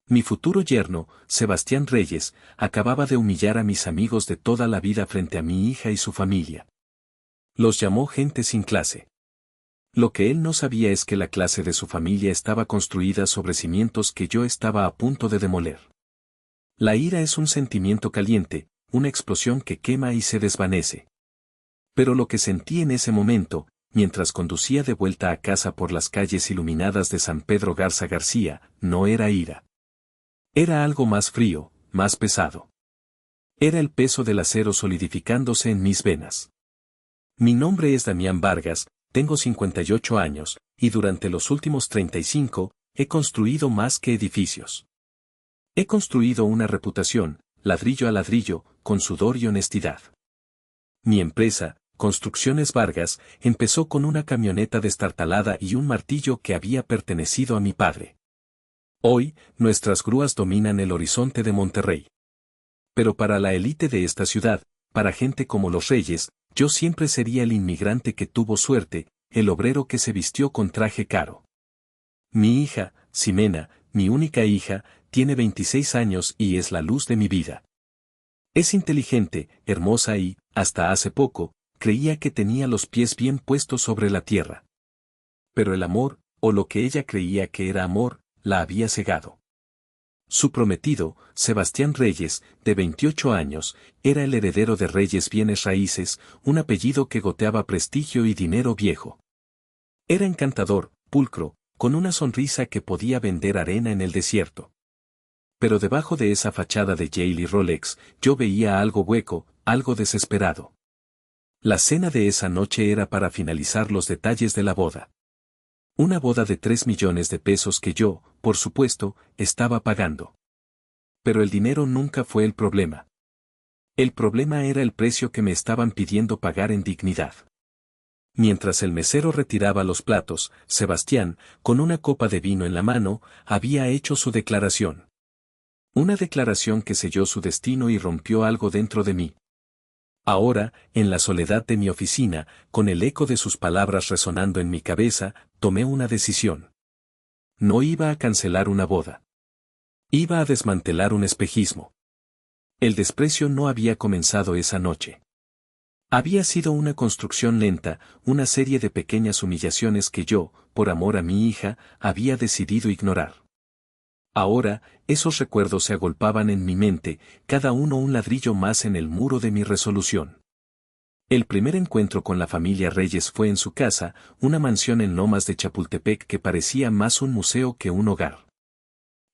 Mi futuro yerno, Sebastián Reyes, acababa de humillar a mis amigos de toda la vida frente a mi hija y su familia. Los llamó gente sin clase. Lo que él no sabía es que la clase de su familia estaba construida sobre cimientos que yo estaba a punto de demoler. La ira es un sentimiento caliente, una explosión que quema y se desvanece. Pero lo que sentí en ese momento, mientras conducía de vuelta a casa por las calles iluminadas de San Pedro Garza García, no era ira. Era algo más frío, más pesado. Era el peso del acero solidificándose en mis venas. Mi nombre es Damián Vargas, tengo 58 años, y durante los últimos 35, he construido más que edificios. He construido una reputación, ladrillo a ladrillo, con sudor y honestidad. Mi empresa, Construcciones Vargas, empezó con una camioneta destartalada y un martillo que había pertenecido a mi padre. Hoy, nuestras grúas dominan el horizonte de Monterrey. Pero para la élite de esta ciudad, para gente como los Reyes, yo siempre sería el inmigrante que tuvo suerte, el obrero que se vistió con traje caro. Mi hija, Ximena, mi única hija, tiene 26 años y es la luz de mi vida. Es inteligente, hermosa y, hasta hace poco, creía que tenía los pies bien puestos sobre la tierra. Pero el amor, o lo que ella creía que era amor, la había cegado. Su prometido, Sebastián Reyes, de 28 años, era el heredero de Reyes Bienes Raíces, un apellido que goteaba prestigio y dinero viejo. Era encantador, pulcro, con una sonrisa que podía vender arena en el desierto. Pero debajo de esa fachada de Yale y Rolex, yo veía algo hueco, algo desesperado. La cena de esa noche era para finalizar los detalles de la boda. Una boda de 3 millones de pesos que yo, por supuesto, estaba pagando. Pero el dinero nunca fue el problema. El problema era el precio que me estaban pidiendo pagar en dignidad. Mientras el mesero retiraba los platos, Sebastián, con una copa de vino en la mano, había hecho su declaración. Una declaración que selló su destino y rompió algo dentro de mí. Ahora, en la soledad de mi oficina, con el eco de sus palabras resonando en mi cabeza, tomé una decisión. No iba a cancelar una boda. Iba a desmantelar un espejismo. El desprecio no había comenzado esa noche. Había sido una construcción lenta, una serie de pequeñas humillaciones que yo, por amor a mi hija, había decidido ignorar. Ahora, esos recuerdos se agolpaban en mi mente, cada uno un ladrillo más en el muro de mi resolución. El primer encuentro con la familia Reyes fue en su casa, una mansión en Lomas de Chapultepec que parecía más un museo que un hogar.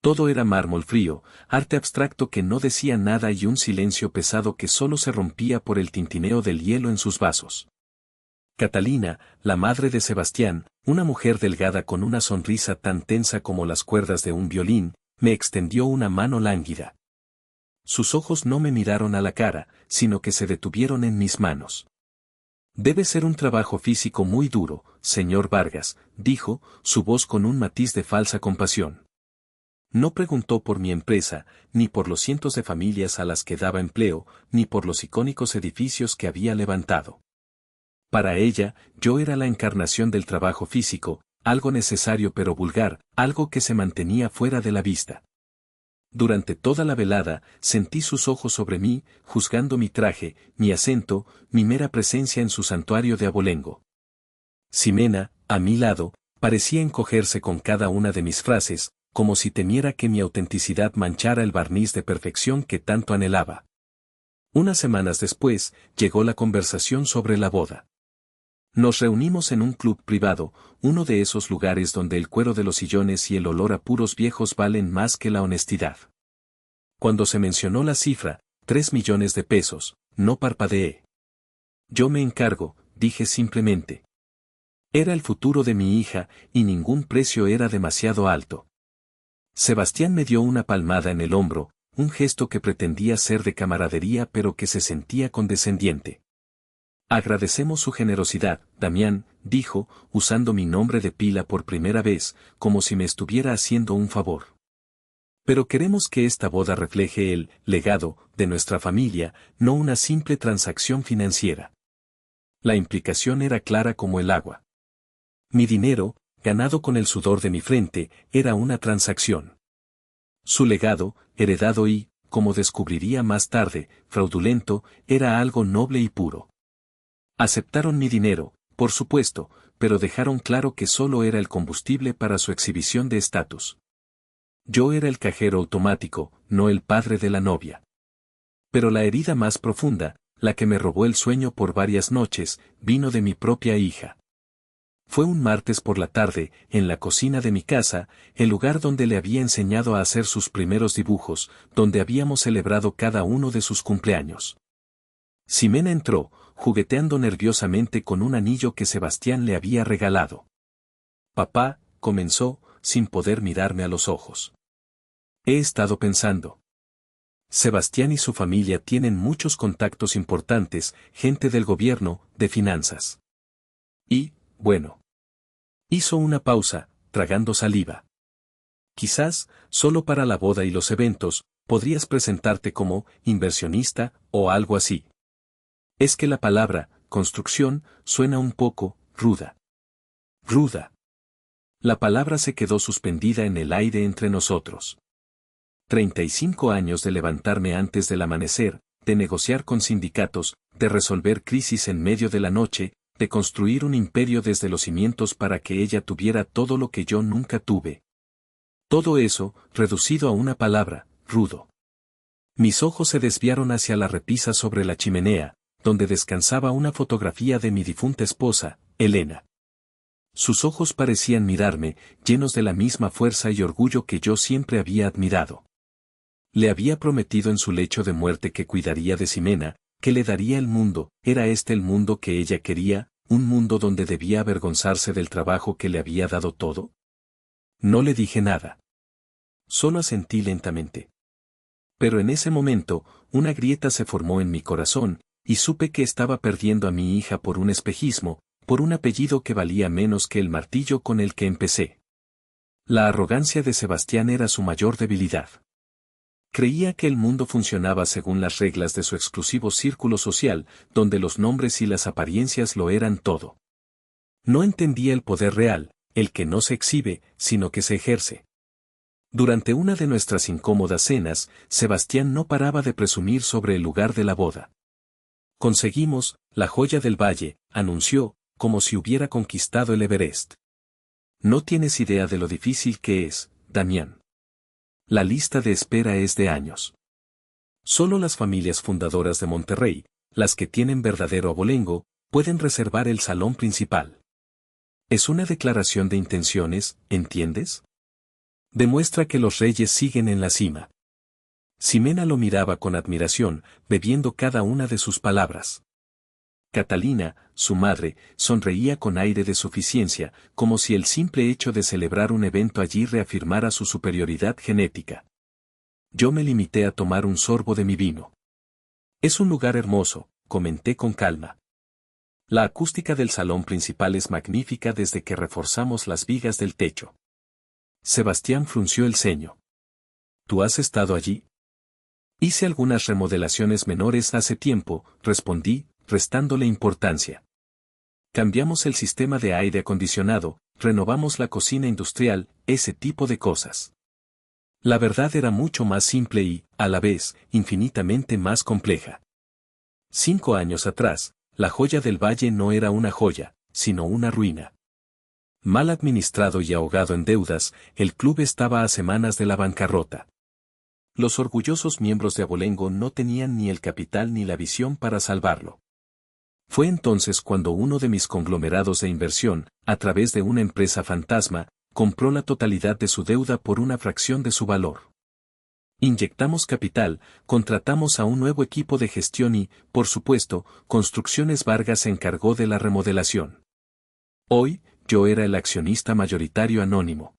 Todo era mármol frío, arte abstracto que no decía nada y un silencio pesado que solo se rompía por el tintineo del hielo en sus vasos. Catalina, la madre de Sebastián, una mujer delgada con una sonrisa tan tensa como las cuerdas de un violín, me extendió una mano lánguida. Sus ojos no me miraron a la cara, sino que se detuvieron en mis manos. Debe ser un trabajo físico muy duro, señor Vargas, dijo, su voz con un matiz de falsa compasión. No preguntó por mi empresa, ni por los cientos de familias a las que daba empleo, ni por los icónicos edificios que había levantado. Para ella, yo era la encarnación del trabajo físico, algo necesario pero vulgar, algo que se mantenía fuera de la vista. Durante toda la velada, sentí sus ojos sobre mí, juzgando mi traje, mi acento, mi mera presencia en su santuario de abolengo. Ximena, a mi lado, parecía encogerse con cada una de mis frases, como si temiera que mi autenticidad manchara el barniz de perfección que tanto anhelaba. Unas semanas después, llegó la conversación sobre la boda. Nos reunimos en un club privado, uno de esos lugares donde el cuero de los sillones y el olor a puros viejos valen más que la honestidad. Cuando se mencionó la cifra, 3 millones de pesos, no parpadeé. Yo me encargo, dije simplemente. Era el futuro de mi hija, y ningún precio era demasiado alto. Sebastián me dio una palmada en el hombro, un gesto que pretendía ser de camaradería pero que se sentía condescendiente. Agradecemos su generosidad, Damián, dijo, usando mi nombre de pila por primera vez, como si me estuviera haciendo un favor. Pero queremos que esta boda refleje el legado de nuestra familia, no una simple transacción financiera. La implicación era clara como el agua. Mi dinero, ganado con el sudor de mi frente, era una transacción. Su legado, heredado y, como descubriría más tarde, fraudulento, era algo noble y puro. Aceptaron mi dinero, por supuesto, pero dejaron claro que solo era el combustible para su exhibición de estatus. Yo era el cajero automático, no el padre de la novia. Pero la herida más profunda, la que me robó el sueño por varias noches, vino de mi propia hija. Fue un martes por la tarde, en la cocina de mi casa, el lugar donde le había enseñado a hacer sus primeros dibujos, donde habíamos celebrado cada uno de sus cumpleaños. Ximena entró, jugueteando nerviosamente con un anillo que Sebastián le había regalado. Papá, comenzó, sin poder mirarme a los ojos. He estado pensando. Sebastián y su familia tienen muchos contactos importantes, gente del gobierno, de finanzas. Y, bueno. Hizo una pausa, tragando saliva. Quizás, solo para la boda y los eventos, podrías presentarte como inversionista o algo así. Es que la palabra, construcción, suena un poco ruda. Ruda. La palabra se quedó suspendida en el aire entre nosotros. 35 años de levantarme antes del amanecer, de negociar con sindicatos, de resolver crisis en medio de la noche, de construir un imperio desde los cimientos para que ella tuviera todo lo que yo nunca tuve. Todo eso, reducido a una palabra, rudo. Mis ojos se desviaron hacia la repisa sobre la chimenea, donde descansaba una fotografía de mi difunta esposa, Elena. Sus ojos parecían mirarme, llenos de la misma fuerza y orgullo que yo siempre había admirado. Le había prometido en su lecho de muerte que cuidaría de Ximena, que le daría el mundo. ¿Era este el mundo que ella quería, un mundo donde debía avergonzarse del trabajo que le había dado todo? No le dije nada. Solo asentí lentamente. Pero en ese momento, una grieta se formó en mi corazón, y supe que estaba perdiendo a mi hija por un espejismo, por un apellido que valía menos que el martillo con el que empecé. La arrogancia de Sebastián era su mayor debilidad. Creía que el mundo funcionaba según las reglas de su exclusivo círculo social, donde los nombres y las apariencias lo eran todo. No entendía el poder real, el que no se exhibe, sino que se ejerce. Durante una de nuestras incómodas cenas, Sebastián no paraba de presumir sobre el lugar de la boda. Conseguimos, la joya del valle, anunció, como si hubiera conquistado el Everest. No tienes idea de lo difícil que es, Damián. La lista de espera es de años. Solo las familias fundadoras de Monterrey, las que tienen verdadero abolengo, pueden reservar el salón principal. Es una declaración de intenciones, ¿entiendes? Demuestra que los reyes siguen en la cima. Ximena lo miraba con admiración, bebiendo cada una de sus palabras. Catalina, su madre, sonreía con aire de suficiencia, como si el simple hecho de celebrar un evento allí reafirmara su superioridad genética. Yo me limité a tomar un sorbo de mi vino. Es un lugar hermoso, comenté con calma. La acústica del salón principal es magnífica desde que reforzamos las vigas del techo. Sebastián frunció el ceño. ¿Tú has estado allí? Hice algunas remodelaciones menores hace tiempo, respondí, restándole importancia. Cambiamos el sistema de aire acondicionado, renovamos la cocina industrial, ese tipo de cosas. La verdad era mucho más simple y, a la vez, infinitamente más compleja. 5 años atrás, la joya del valle no era una joya, sino una ruina. Mal administrado y ahogado en deudas, el club estaba a semanas de la bancarrota. Los orgullosos miembros de Abolengo no tenían ni el capital ni la visión para salvarlo. Fue entonces cuando uno de mis conglomerados de inversión, a través de una empresa fantasma, compró la totalidad de su deuda por una fracción de su valor. Inyectamos capital, contratamos a un nuevo equipo de gestión y, por supuesto, Construcciones Vargas se encargó de la remodelación. Hoy, yo era el accionista mayoritario anónimo.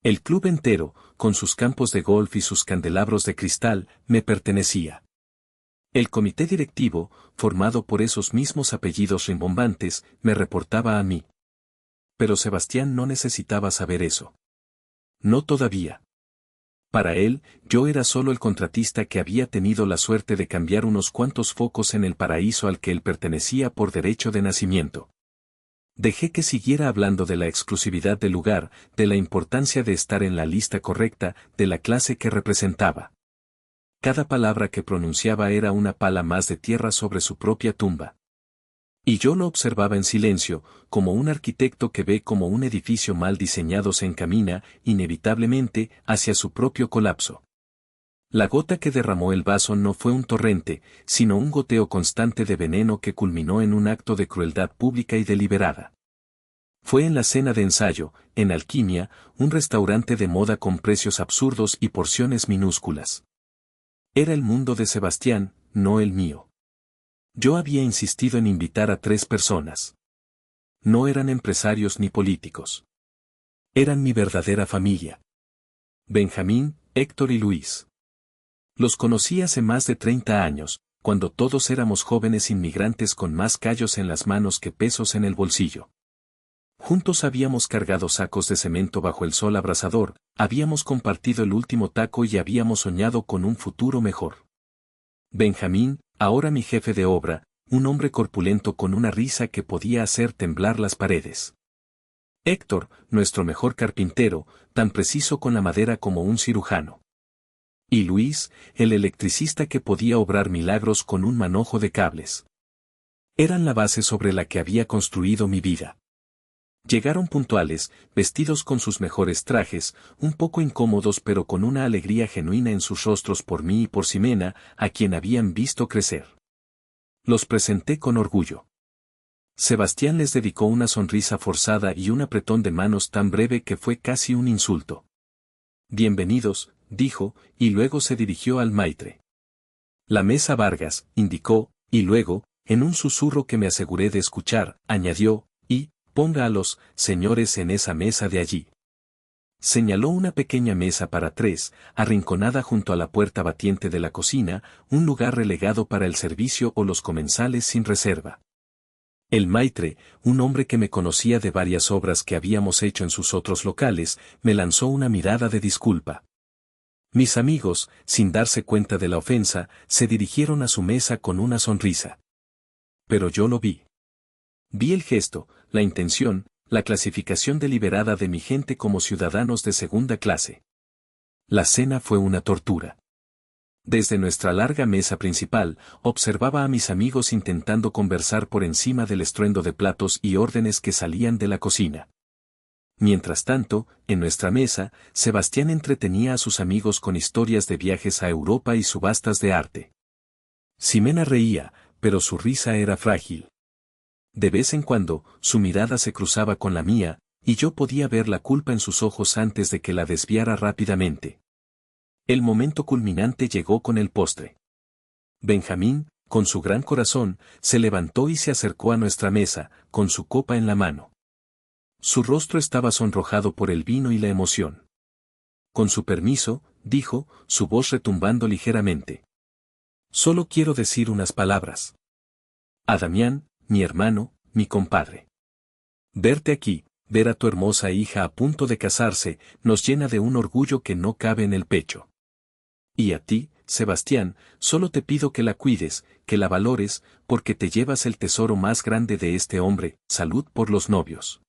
El club entero, con sus campos de golf y sus candelabros de cristal, me pertenecía. El comité directivo, formado por esos mismos apellidos rimbombantes, me reportaba a mí. Pero Sebastián no necesitaba saber eso. No todavía. Para él, yo era solo el contratista que había tenido la suerte de cambiar unos cuantos focos en el paraíso al que él pertenecía por derecho de nacimiento. Dejé que siguiera hablando de la exclusividad del lugar, de la importancia de estar en la lista correcta, de la clase que representaba. Cada palabra que pronunciaba era una pala más de tierra sobre su propia tumba. Y yo lo observaba en silencio, como un arquitecto que ve cómo un edificio mal diseñado se encamina, inevitablemente, hacia su propio colapso. La gota que derramó el vaso no fue un torrente, sino un goteo constante de veneno que culminó en un acto de crueldad pública y deliberada. Fue en la cena de ensayo, en Alquimia, un restaurante de moda con precios absurdos y porciones minúsculas. Era el mundo de Sebastián, no el mío. Yo había insistido en invitar a 3 personas. No eran empresarios ni políticos. Eran mi verdadera familia. Benjamín, Héctor y Luis. Los conocí hace más de 30 años, cuando todos éramos jóvenes inmigrantes con más callos en las manos que pesos en el bolsillo. Juntos habíamos cargado sacos de cemento bajo el sol abrasador, habíamos compartido el último taco y habíamos soñado con un futuro mejor. Benjamín, ahora mi jefe de obra, un hombre corpulento con una risa que podía hacer temblar las paredes. Héctor, nuestro mejor carpintero, tan preciso con la madera como un cirujano. Y Luis, el electricista que podía obrar milagros con un manojo de cables. Eran la base sobre la que había construido mi vida. Llegaron puntuales, vestidos con sus mejores trajes, un poco incómodos pero con una alegría genuina en sus rostros por mí y por Ximena, a quien habían visto crecer. Los presenté con orgullo. Sebastián les dedicó una sonrisa forzada y un apretón de manos tan breve que fue casi un insulto. Bienvenidos, dijo, y luego se dirigió al maitre. La mesa Vargas, indicó, y luego, en un susurro que me aseguré de escuchar, añadió, y, ponga a los señores en esa mesa de allí. Señaló una pequeña mesa para 3, arrinconada junto a la puerta batiente de la cocina, un lugar relegado para el servicio o los comensales sin reserva. El maitre, un hombre que me conocía de varias obras que habíamos hecho en sus otros locales, me lanzó una mirada de disculpa. Mis amigos, sin darse cuenta de la ofensa, se dirigieron a su mesa con una sonrisa. Pero yo lo vi. Vi el gesto, la intención, la clasificación deliberada de mi gente como ciudadanos de segunda clase. La cena fue una tortura. Desde nuestra larga mesa principal, observaba a mis amigos intentando conversar por encima del estruendo de platos y órdenes que salían de la cocina. Mientras tanto, en nuestra mesa, Sebastián entretenía a sus amigos con historias de viajes a Europa y subastas de arte. Ximena reía, pero su risa era frágil. De vez en cuando, su mirada se cruzaba con la mía, y yo podía ver la culpa en sus ojos antes de que la desviara rápidamente. El momento culminante llegó con el postre. Benjamín, con su gran corazón, se levantó y se acercó a nuestra mesa, con su copa en la mano. Su rostro estaba sonrojado por el vino y la emoción. Con su permiso, dijo, su voz retumbando ligeramente. Solo quiero decir unas palabras. A Damián, mi hermano, mi compadre. Verte aquí, ver a tu hermosa hija a punto de casarse, nos llena de un orgullo que no cabe en el pecho. Y a ti, Sebastián, solo te pido que la cuides, que la valores, porque te llevas el tesoro más grande de este hombre, salud por los novios.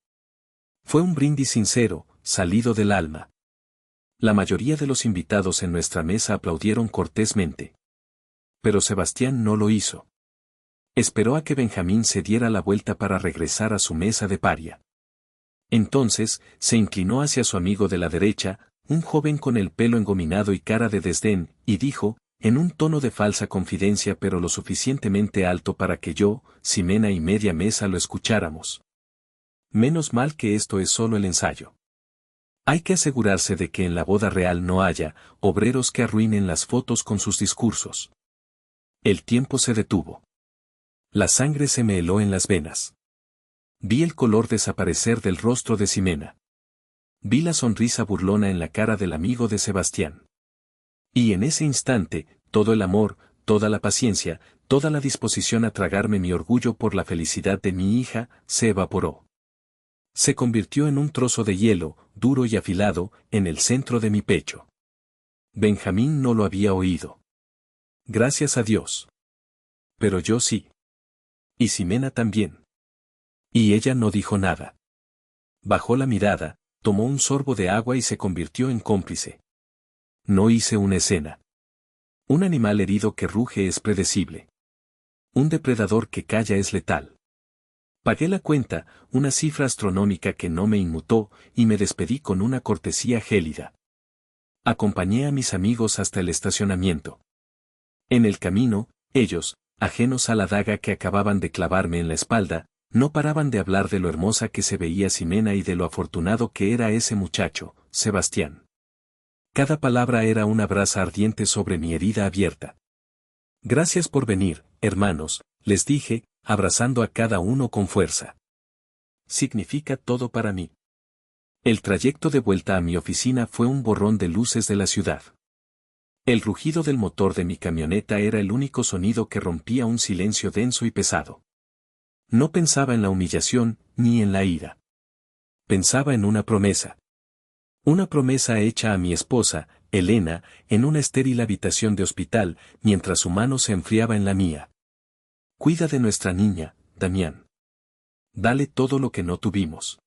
Fue un brindis sincero, salido del alma. La mayoría de los invitados en nuestra mesa aplaudieron cortésmente. Pero Sebastián no lo hizo. Esperó a que Benjamín se diera la vuelta para regresar a su mesa de paria. Entonces, se inclinó hacia su amigo de la derecha, un joven con el pelo engominado y cara de desdén, y dijo, en un tono de falsa confidencia pero lo suficientemente alto para que yo, Ximena y media mesa lo escucháramos. Menos mal que esto es solo el ensayo. Hay que asegurarse de que en la boda real no haya obreros que arruinen las fotos con sus discursos. El tiempo se detuvo. La sangre se me heló en las venas. Vi el color desaparecer del rostro de Ximena. Vi la sonrisa burlona en la cara del amigo de Sebastián. Y en ese instante, todo el amor, toda la paciencia, toda la disposición a tragarme mi orgullo por la felicidad de mi hija, se evaporó. Se convirtió en un trozo de hielo, duro y afilado, en el centro de mi pecho. Benjamín no lo había oído. Gracias a Dios. Pero yo sí. Y Ximena también. Y ella no dijo nada. Bajó la mirada, tomó un sorbo de agua y se convirtió en cómplice. No hice una escena. Un animal herido que ruge es predecible. Un depredador que calla es letal. Pagué la cuenta, una cifra astronómica que no me inmutó, y me despedí con una cortesía gélida. Acompañé a mis amigos hasta el estacionamiento. En el camino, ellos, ajenos a la daga que acababan de clavarme en la espalda, no paraban de hablar de lo hermosa que se veía Ximena y de lo afortunado que era ese muchacho, Sebastián. Cada palabra era una brasa ardiente sobre mi herida abierta. Gracias por venir, hermanos, les dije, abrazando a cada uno con fuerza. Significa todo para mí. El trayecto de vuelta a mi oficina fue un borrón de luces de la ciudad. El rugido del motor de mi camioneta era el único sonido que rompía un silencio denso y pesado. No pensaba en la humillación, ni en la ira. Pensaba en una promesa. Una promesa hecha a mi esposa, Elena, en una estéril habitación de hospital, mientras su mano se enfriaba en la mía. Cuida de nuestra niña, Damián. Dale todo lo que no tuvimos.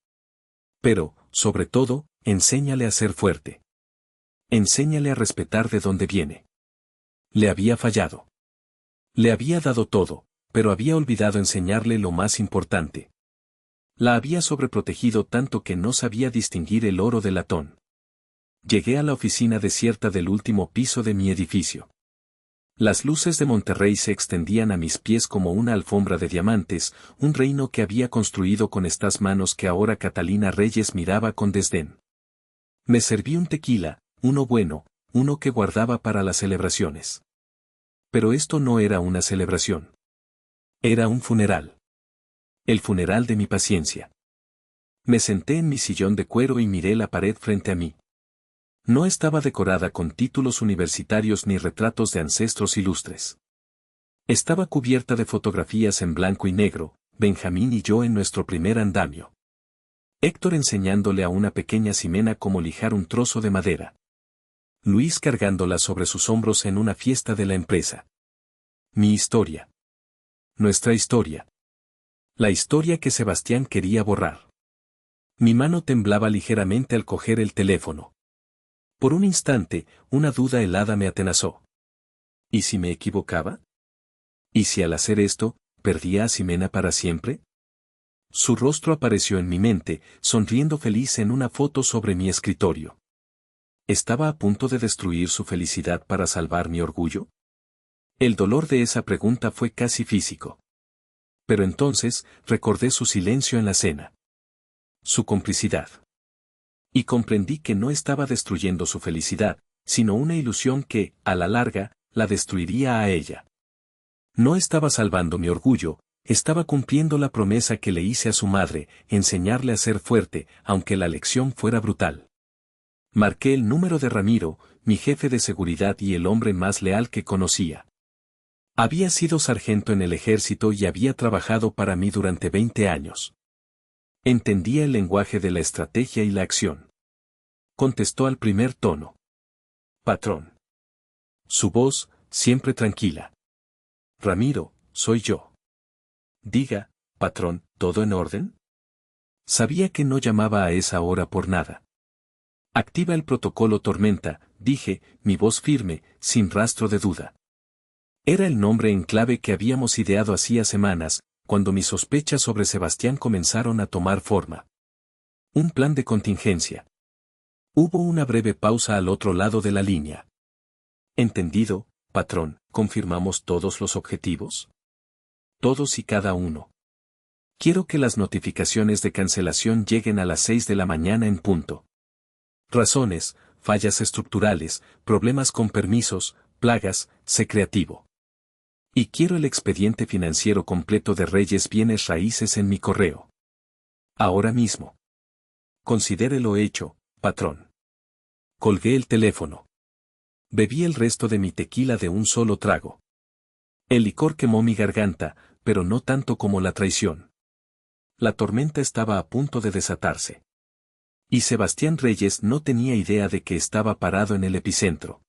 Pero, sobre todo, enséñale a ser fuerte. Enséñale a respetar de dónde viene. Le había fallado. Le había dado todo, pero había olvidado enseñarle lo más importante. La había sobreprotegido tanto que no sabía distinguir el oro del latón. Llegué a la oficina desierta del último piso de mi edificio. Las luces de Monterrey se extendían a mis pies como una alfombra de diamantes, un reino que había construido con estas manos que ahora Catalina Reyes miraba con desdén. Me serví un tequila, uno bueno, uno que guardaba para las celebraciones. Pero esto no era una celebración. Era un funeral. El funeral de mi paciencia. Me senté en mi sillón de cuero y miré la pared frente a mí. No estaba decorada con títulos universitarios ni retratos de ancestros ilustres. Estaba cubierta de fotografías en blanco y negro, Benjamín y yo en nuestro primer andamio. Héctor enseñándole a una pequeña Ximena cómo lijar un trozo de madera. Luis cargándola sobre sus hombros en una fiesta de la empresa. Mi historia. Nuestra historia. La historia que Sebastián quería borrar. Mi mano temblaba ligeramente al coger el teléfono. Por un instante, una duda helada me atenazó. ¿Y si me equivocaba? ¿Y si al hacer esto, perdía a Ximena para siempre? Su rostro apareció en mi mente, sonriendo feliz en una foto sobre mi escritorio. ¿Estaba a punto de destruir su felicidad para salvar mi orgullo? El dolor de esa pregunta fue casi físico. Pero entonces, recordé su silencio en la cena. Su complicidad. Y comprendí que no estaba destruyendo su felicidad, sino una ilusión que, a la larga, la destruiría a ella. No estaba salvando mi orgullo, estaba cumpliendo la promesa que le hice a su madre, enseñarle a ser fuerte, aunque la lección fuera brutal. Marqué el número de Ramiro, mi jefe de seguridad y el hombre más leal que conocía. Había sido sargento en el ejército y había trabajado para mí durante 20 años. Entendía el lenguaje de la estrategia y la acción. Contestó al primer tono. Patrón. Su voz, siempre tranquila. Ramiro, soy yo. Diga, patrón, ¿todo en orden? Sabía que no llamaba a esa hora por nada. Activa el protocolo tormenta, dije, mi voz firme, sin rastro de duda. Era el nombre en clave que habíamos ideado hacía semanas, cuando mis sospechas sobre Sebastián comenzaron a tomar forma. Un plan de contingencia. Hubo una breve pausa al otro lado de la línea. Entendido, patrón, ¿confirmamos todos los objetivos? Todos y cada uno. Quiero que las notificaciones de cancelación lleguen a las 6 de la mañana en punto. Razones, fallas estructurales, problemas con permisos, plagas, sé creativo. Y quiero el expediente financiero completo de Reyes Bienes Raíces en mi correo. Ahora mismo. Considere lo hecho, patrón. Colgué el teléfono. Bebí el resto de mi tequila de un solo trago. El licor quemó mi garganta, pero no tanto como la traición. La tormenta estaba a punto de desatarse. Y Sebastián Reyes no tenía idea de que estaba parado en el epicentro.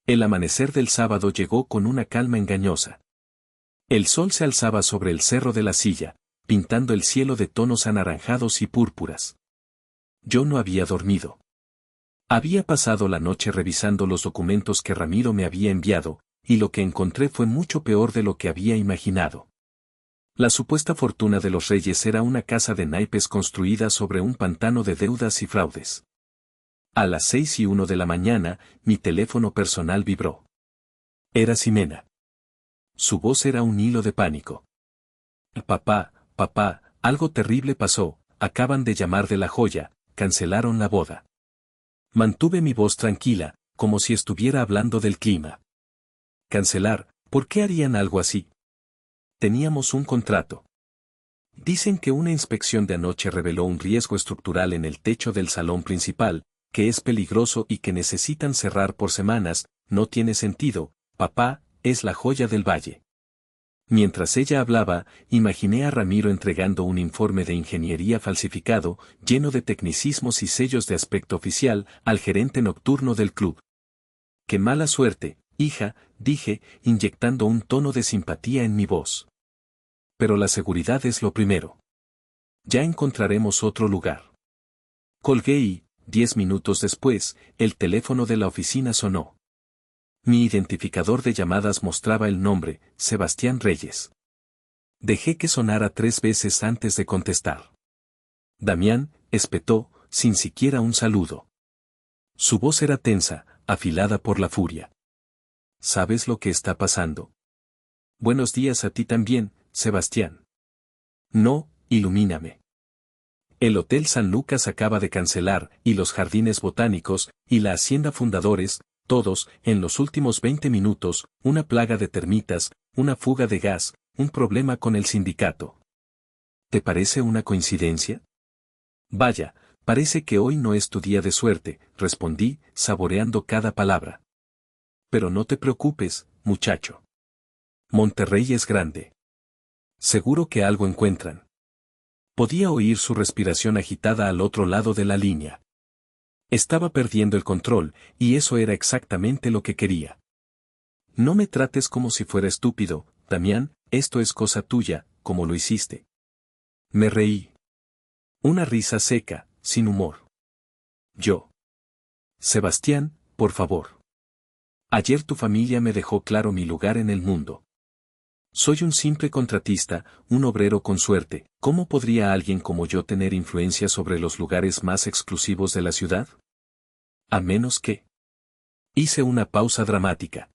El amanecer del sábado llegó con una calma engañosa. El sol se alzaba sobre el cerro de la Silla, pintando el cielo de tonos anaranjados y púrpuras. Yo no había dormido. Había pasado la noche revisando los documentos que Ramiro me había enviado, y lo que encontré fue mucho peor de lo que había imaginado. La supuesta fortuna de los reyes era una casa de naipes construida sobre un pantano de deudas y fraudes. A las 6:01 de la mañana, mi teléfono personal vibró. Era Ximena. Su voz era un hilo de pánico. Papá, algo terrible pasó, acaban de llamar de La Joya, cancelaron la boda. Mantuve mi voz tranquila, como si estuviera hablando del clima. Cancelar, ¿por qué harían algo así? Teníamos un contrato. Dicen que una inspección de anoche reveló un riesgo estructural en el techo del salón principal, que es peligroso y que necesitan cerrar por semanas. No tiene sentido, papá, es La Joya del Valle. Mientras ella hablaba, imaginé a Ramiro entregando un informe de ingeniería falsificado, lleno de tecnicismos y sellos de aspecto oficial, al gerente nocturno del club. ¡Qué mala suerte, hija!, dije, inyectando un tono de simpatía en mi voz. Pero la seguridad es lo primero. Ya encontraremos otro lugar. Colgué y, 10 minutos después, el teléfono de la oficina sonó. Mi identificador de llamadas mostraba el nombre, Sebastián Reyes. Dejé que sonara 3 veces antes de contestar. Damián, espetó, sin siquiera un saludo. Su voz era tensa, afilada por la furia. ¿Sabes lo que está pasando? Buenos días a ti también, Sebastián. No, ilumíname. El Hotel San Lucas acaba de cancelar, y los Jardines Botánicos, y la Hacienda Fundadores, todos, en los últimos 20 minutos, una plaga de termitas, una fuga de gas, un problema con el sindicato. ¿Te parece una coincidencia? Vaya, parece que hoy no es tu día de suerte, respondí, saboreando cada palabra. Pero no te preocupes, muchacho. Monterrey es grande. Seguro que algo encuentran. Podía oír su respiración agitada al otro lado de la línea. Estaba perdiendo el control, y eso era exactamente lo que quería. No me trates como si fuera estúpido, Damián, esto es cosa tuya, como lo hiciste. Me reí. Una risa seca, sin humor. Yo. Sebastián, por favor. Ayer tu familia me dejó claro mi lugar en el mundo. Soy un simple contratista, un obrero con suerte. ¿Cómo podría alguien como yo tener influencia sobre los lugares más exclusivos de la ciudad? A menos que... Hice una pausa dramática.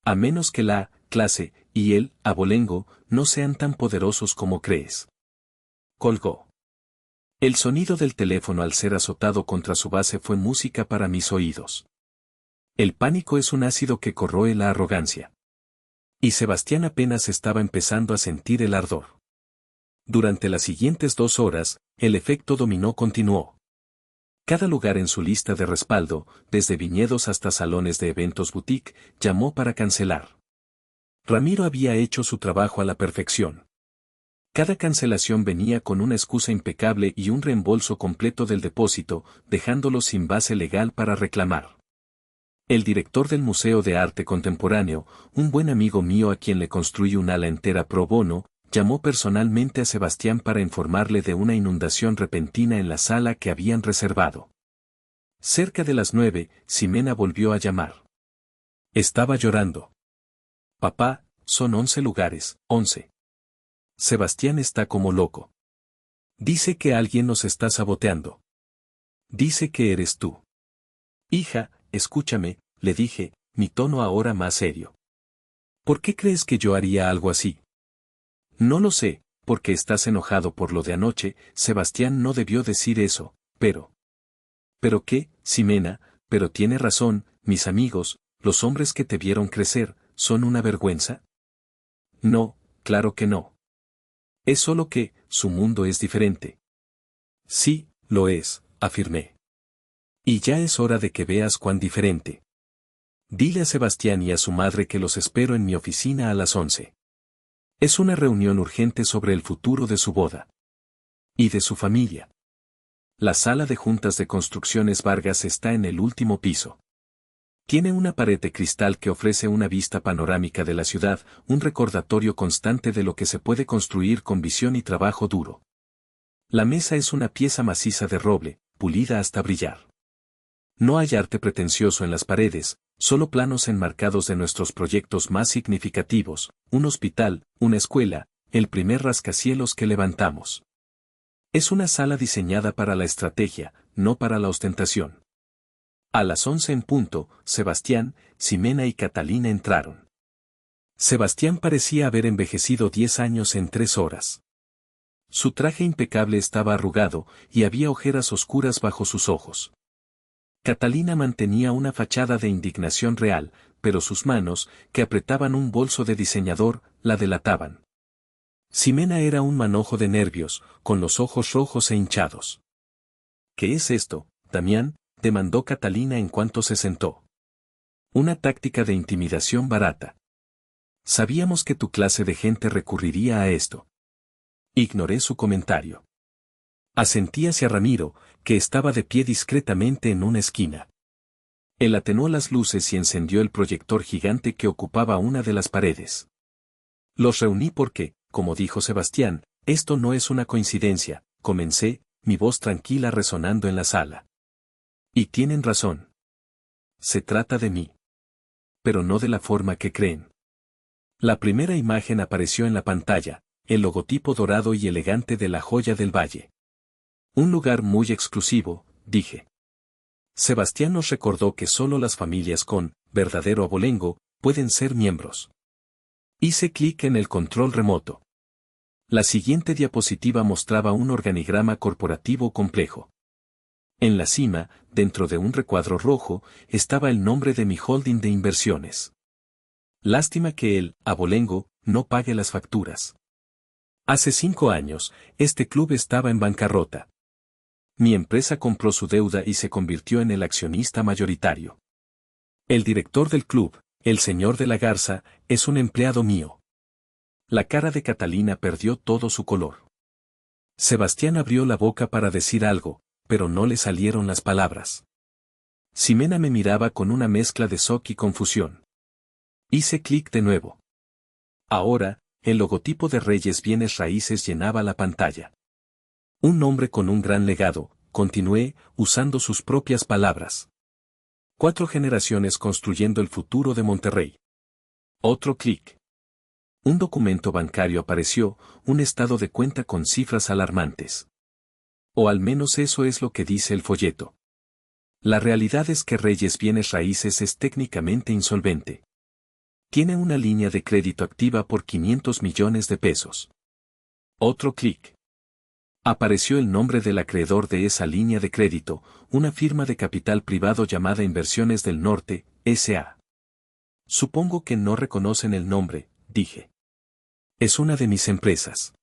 A menos que la clase y el abolengo no sean tan poderosos como crees. Colgó. El sonido del teléfono al ser azotado contra su base fue música para mis oídos. El pánico es un ácido que corroe la arrogancia. Y Sebastián apenas estaba empezando a sentir el ardor. Durante las siguientes 2 horas, el efecto dominó continuó. Cada lugar en su lista de respaldo, desde viñedos hasta salones de eventos boutique, llamó para cancelar. Ramiro había hecho su trabajo a la perfección. Cada cancelación venía con una excusa impecable y un reembolso completo del depósito, dejándolos sin base legal para reclamar. El director del Museo de Arte Contemporáneo, un buen amigo mío a quien le construí un ala entera pro bono, llamó personalmente a Sebastián para informarle de una inundación repentina en la sala que habían reservado. Cerca de las 9, Ximena volvió a llamar. Estaba llorando. Papá, son 11 lugares, 11. Sebastián está como loco. Dice que alguien nos está saboteando. Dice que eres tú. Hija, escúchame, le dije, mi tono ahora más serio. ¿Por qué crees que yo haría algo así? No lo sé, porque estás enojado por lo de anoche. Sebastián no debió decir eso, pero... ¿Pero qué, Ximena? Pero tiene razón, mis amigos, los hombres que te vieron crecer, ¿son una vergüenza? No, claro que no. Es solo que, su mundo es diferente. Sí, lo es, afirmé. Y ya es hora de que veas cuán diferente. Dile a Sebastián y a su madre que los espero en mi oficina a las 11. Es una reunión urgente sobre el futuro de su boda. Y de su familia. La sala de juntas de Construcciones Vargas está en el último piso. Tiene una pared de cristal que ofrece una vista panorámica de la ciudad, un recordatorio constante de lo que se puede construir con visión y trabajo duro. La mesa es una pieza maciza de roble, pulida hasta brillar. No hay arte pretencioso en las paredes, solo planos enmarcados de nuestros proyectos más significativos, un hospital, una escuela, el primer rascacielos que levantamos. Es una sala diseñada para la estrategia, no para la ostentación. A las 11 en punto, Sebastián, Ximena y Catalina entraron. Sebastián parecía haber envejecido 10 años en 3 horas. Su traje impecable estaba arrugado, y había ojeras oscuras bajo sus ojos. Catalina mantenía una fachada de indignación real, pero sus manos, que apretaban un bolso de diseñador, la delataban. Ximena era un manojo de nervios, con los ojos rojos e hinchados. ¿Qué es esto, Damián?, demandó Catalina en cuanto se sentó. Una táctica de intimidación barata. Sabíamos que tu clase de gente recurriría a esto. Ignoré su comentario. Asentí hacia Ramiro, que estaba de pie discretamente en una esquina. Él atenuó las luces y encendió el proyector gigante que ocupaba una de las paredes. Los reuní porque, como dijo Sebastián, esto no es una coincidencia, comencé, mi voz tranquila resonando en la sala. Y tienen razón. Se trata de mí. Pero no de la forma que creen. La primera imagen apareció en la pantalla, el logotipo dorado y elegante de la Joya del Valle. Un lugar muy exclusivo, dije. Sebastián nos recordó que solo las familias con verdadero abolengo pueden ser miembros. Hice clic en el control remoto. La siguiente diapositiva mostraba un organigrama corporativo complejo. En la cima, dentro de un recuadro rojo, estaba el nombre de mi holding de inversiones. Lástima que el abolengo no pague las facturas. Hace 5 años, este club estaba en bancarrota. Mi empresa compró su deuda y se convirtió en el accionista mayoritario. El director del club, el señor de la Garza, es un empleado mío. La cara de Catalina perdió todo su color. Sebastián abrió la boca para decir algo, pero no le salieron las palabras. Ximena me miraba con una mezcla de shock y confusión. Hice clic de nuevo. Ahora, el logotipo de Reyes Bienes Raíces llenaba la pantalla. Un hombre con un gran legado, continué, usando sus propias palabras. 4 generaciones construyendo el futuro de Monterrey. Otro clic. Un documento bancario apareció, un estado de cuenta con cifras alarmantes. O al menos eso es lo que dice el folleto. La realidad es que Reyes Bienes Raíces es técnicamente insolvente. Tiene una línea de crédito activa por 500 millones de pesos. Otro clic. Apareció el nombre del acreedor de esa línea de crédito, una firma de capital privado llamada Inversiones del Norte, S.A. Supongo que no reconocen el nombre, dije. Es una de mis empresas.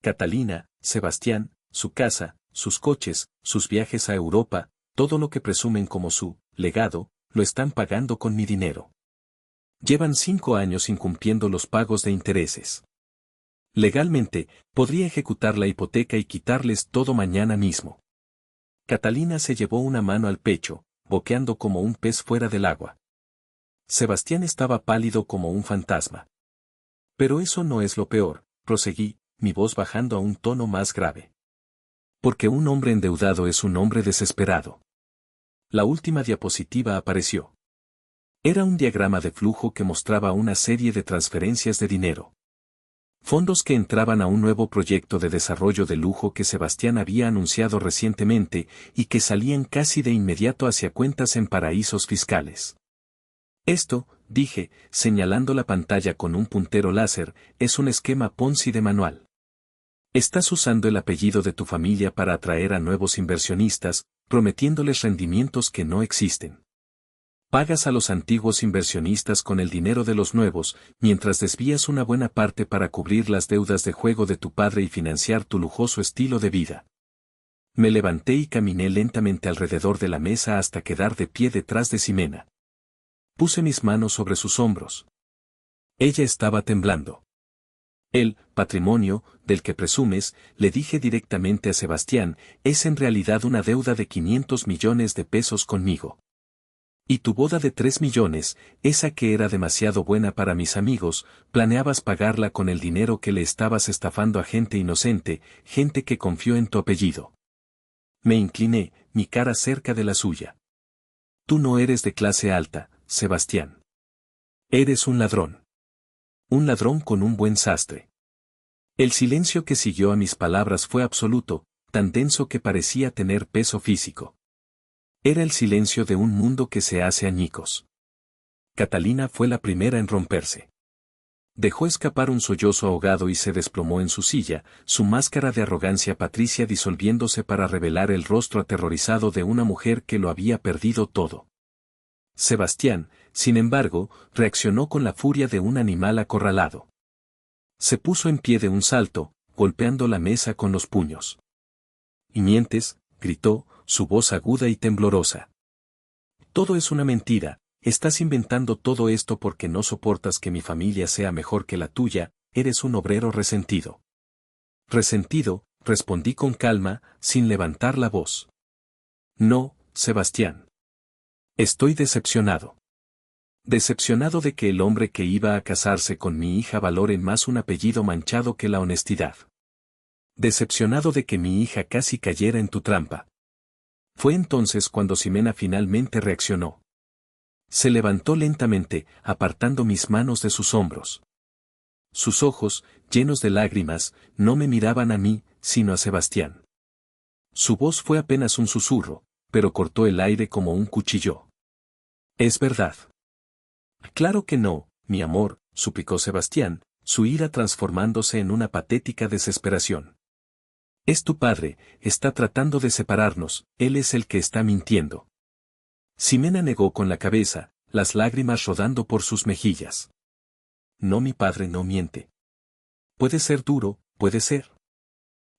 Catalina, Sebastián, su casa, sus coches, sus viajes a Europa, todo lo que presumen como su legado, lo están pagando con mi dinero. Llevan 5 años incumpliendo los pagos de intereses. Legalmente, podría ejecutar la hipoteca y quitarles todo mañana mismo. Catalina se llevó una mano al pecho, boqueando como un pez fuera del agua. Sebastián estaba pálido como un fantasma. Pero eso no es lo peor, proseguí, mi voz bajando a un tono más grave. Porque un hombre endeudado es un hombre desesperado. La última diapositiva apareció. Era un diagrama de flujo que mostraba una serie de transferencias de dinero. Fondos que entraban a un nuevo proyecto de desarrollo de lujo que Sebastián había anunciado recientemente y que salían casi de inmediato hacia cuentas en paraísos fiscales. Esto, dije, señalando la pantalla con un puntero láser, es un esquema Ponzi de manual. Estás usando el apellido de tu familia para atraer a nuevos inversionistas, prometiéndoles rendimientos que no existen. Pagas a los antiguos inversionistas con el dinero de los nuevos, mientras desvías una buena parte para cubrir las deudas de juego de tu padre y financiar tu lujoso estilo de vida. Me levanté y caminé lentamente alrededor de la mesa hasta quedar de pie detrás de Ximena. Puse mis manos sobre sus hombros. Ella estaba temblando. El patrimonio, del que presumes, le dije directamente a Sebastián, es en realidad una deuda de 500 millones de pesos conmigo. Y tu boda de 3 millones, esa que era demasiado buena para mis amigos, planeabas pagarla con el dinero que le estabas estafando a gente inocente, gente que confió en tu apellido. Me incliné, mi cara cerca de la suya. Tú no eres de clase alta, Sebastián. Eres un ladrón. Un ladrón con un buen sastre. El silencio que siguió a mis palabras fue absoluto, tan denso que parecía tener peso físico. Era el silencio de un mundo que se hace añicos. Catalina fue la primera en romperse. Dejó escapar un sollozo ahogado y se desplomó en su silla, su máscara de arrogancia patricia disolviéndose para revelar el rostro aterrorizado de una mujer que lo había perdido todo. Sebastián, sin embargo, reaccionó con la furia de un animal acorralado. Se puso en pie de un salto, golpeando la mesa con los puños. «¿Y mientes?», gritó, su voz aguda y temblorosa. «Todo es una mentira, estás inventando todo esto porque no soportas que mi familia sea mejor que la tuya, eres un obrero resentido». «Resentido», respondí con calma, sin levantar la voz. «No, Sebastián. Estoy decepcionado. Decepcionado de que el hombre que iba a casarse con mi hija valore más un apellido manchado que la honestidad. Decepcionado de que mi hija casi cayera en tu trampa». Fue entonces cuando Ximena finalmente reaccionó. Se levantó lentamente, apartando mis manos de sus hombros. Sus ojos, llenos de lágrimas, no me miraban a mí, sino a Sebastián. Su voz fue apenas un susurro, pero cortó el aire como un cuchillo. «Es verdad». «Claro que no, mi amor», suplicó Sebastián, su ira transformándose en una patética desesperación. «Es tu padre, está tratando de separarnos, él es el que está mintiendo». Ximena negó con la cabeza, las lágrimas rodando por sus mejillas. «No, mi padre no miente». «Puede ser duro, puede ser».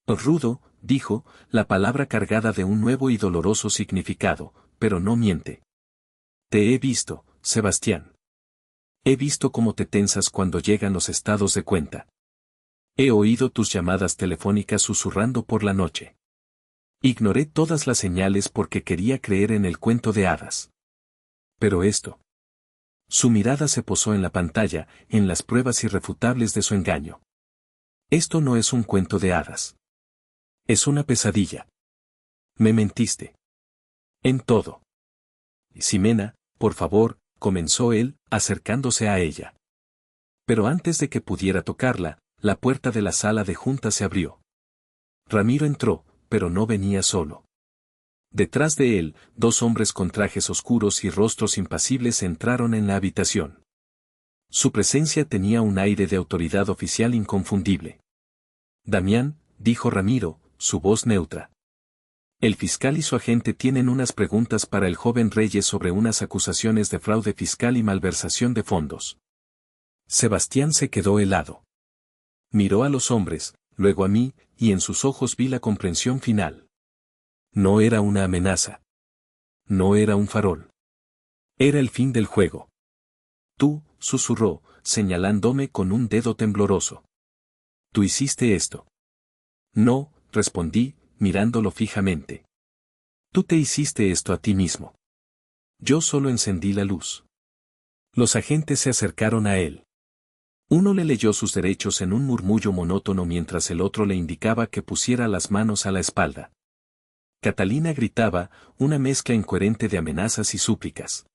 «Rudo», dijo, la palabra cargada de un nuevo y doloroso significado, «pero no miente». «Te he visto, Sebastián. He visto cómo te tensas cuando llegan los estados de cuenta. He oído tus llamadas telefónicas susurrando por la noche. Ignoré todas las señales porque quería creer en el cuento de hadas. Pero esto». Su mirada se posó en la pantalla, en las pruebas irrefutables de su engaño. «Esto no es un cuento de hadas. Es una pesadilla. Me mentiste. En todo». «Ximena, por favor», comenzó él, acercándose a ella. Pero antes de que pudiera tocarla, la puerta de la sala de juntas se abrió. Ramiro entró, pero no venía solo. Detrás de él, 2 hombres con trajes oscuros y rostros impasibles entraron en la habitación. Su presencia tenía un aire de autoridad oficial inconfundible. «Damián», dijo Ramiro, su voz neutra. «El fiscal y su agente tienen unas preguntas para el joven Reyes sobre unas acusaciones de fraude fiscal y malversación de fondos». Sebastián se quedó helado. Miró a los hombres, luego a mí, y en sus ojos vi la comprensión final. No era una amenaza. No era un farol. Era el fin del juego. «Tú», susurró, señalándome con un dedo tembloroso. «Tú hiciste esto». «No», respondí, mirándolo fijamente. «Tú te hiciste esto a ti mismo». Yo solo encendí la luz. Los agentes se acercaron a él. Uno le leyó sus derechos en un murmullo monótono mientras el otro le indicaba que pusiera las manos a la espalda. Catalina gritaba, una mezcla incoherente de amenazas y súplicas.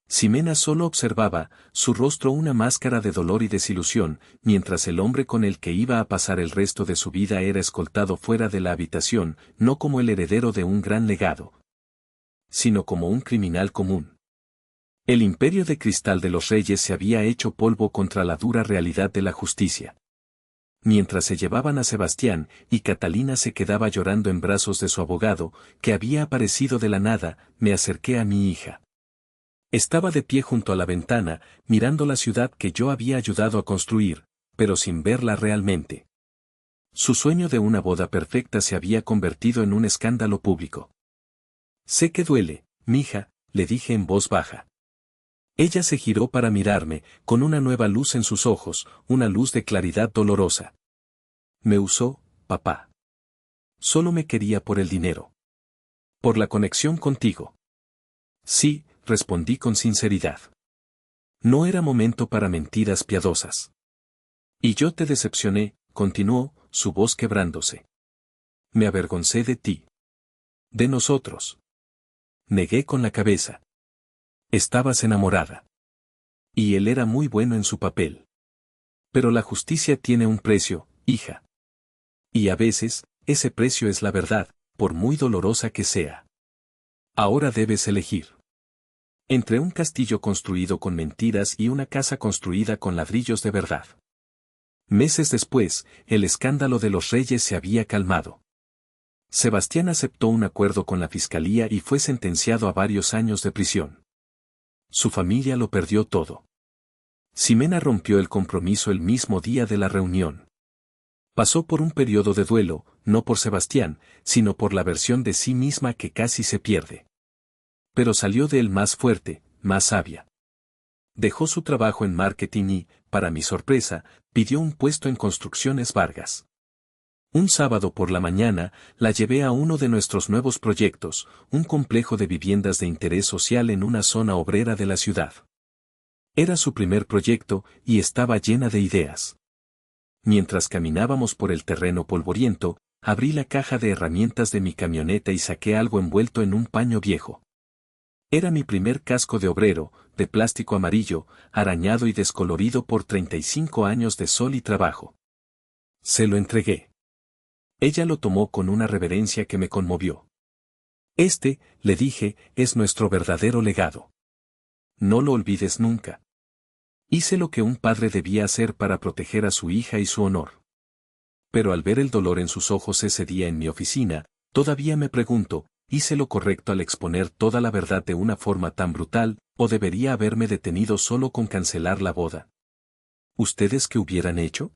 Ximena solo observaba, su rostro una máscara de dolor y desilusión, mientras el hombre con el que iba a pasar el resto de su vida era escoltado fuera de la habitación, no como el heredero de un gran legado, sino como un criminal común. El imperio de cristal de los reyes se había hecho polvo contra la dura realidad de la justicia. Mientras se llevaban a Sebastián, y Catalina se quedaba llorando en brazos de su abogado, que había aparecido de la nada, me acerqué a mi hija. Estaba de pie junto a la ventana, mirando la ciudad que yo había ayudado a construir, pero sin verla realmente. Su sueño de una boda perfecta se había convertido en un escándalo público. «Sé que duele, mija», le dije en voz baja. Ella se giró para mirarme, con una nueva luz en sus ojos, una luz de claridad dolorosa. «Me usó, papá. Solo me quería por el dinero. Por la conexión contigo». «Sí», respondí con sinceridad. No era momento para mentiras piadosas. Y yo te decepcioné, continuó, su voz quebrándose. Me avergoncé de ti. De nosotros. Negué con la cabeza. Estabas enamorada. Y él era muy bueno en su papel. Pero la justicia tiene un precio, hija. Y a veces, ese precio es la verdad, por muy dolorosa que sea. Ahora debes elegir. Entre un castillo construido con mentiras y una casa construida con ladrillos de verdad. Meses después, el escándalo de los Reyes se había calmado. Sebastián aceptó un acuerdo con la fiscalía y fue sentenciado a varios años de prisión. Su familia lo perdió todo. Ximena rompió el compromiso el mismo día de la reunión. Pasó por un periodo de duelo, no por Sebastián, sino por la versión de sí misma que casi se pierde. Pero salió de él más fuerte, más sabia. Dejó su trabajo en marketing y, para mi sorpresa, pidió un puesto en Construcciones Vargas. Un sábado por la mañana, la llevé a uno de nuestros nuevos proyectos, un complejo de viviendas de interés social en una zona obrera de la ciudad. Era su primer proyecto y estaba llena de ideas. Mientras caminábamos por el terreno polvoriento, abrí la caja de herramientas de mi camioneta y saqué algo envuelto en un paño viejo. Era mi primer casco de obrero, de plástico amarillo, arañado y descolorido por 35 años de sol y trabajo. Se lo entregué. Ella lo tomó con una reverencia que me conmovió. Le dije, es nuestro verdadero legado. No lo olvides nunca. Hice lo que un padre debía hacer para proteger a su hija y su honor. Pero al ver el dolor en sus ojos ese día en mi oficina, todavía me pregunto, ¿hice lo correcto al exponer toda la verdad de una forma tan brutal, o debería haberme detenido solo con cancelar la boda? ¿Ustedes qué hubieran hecho?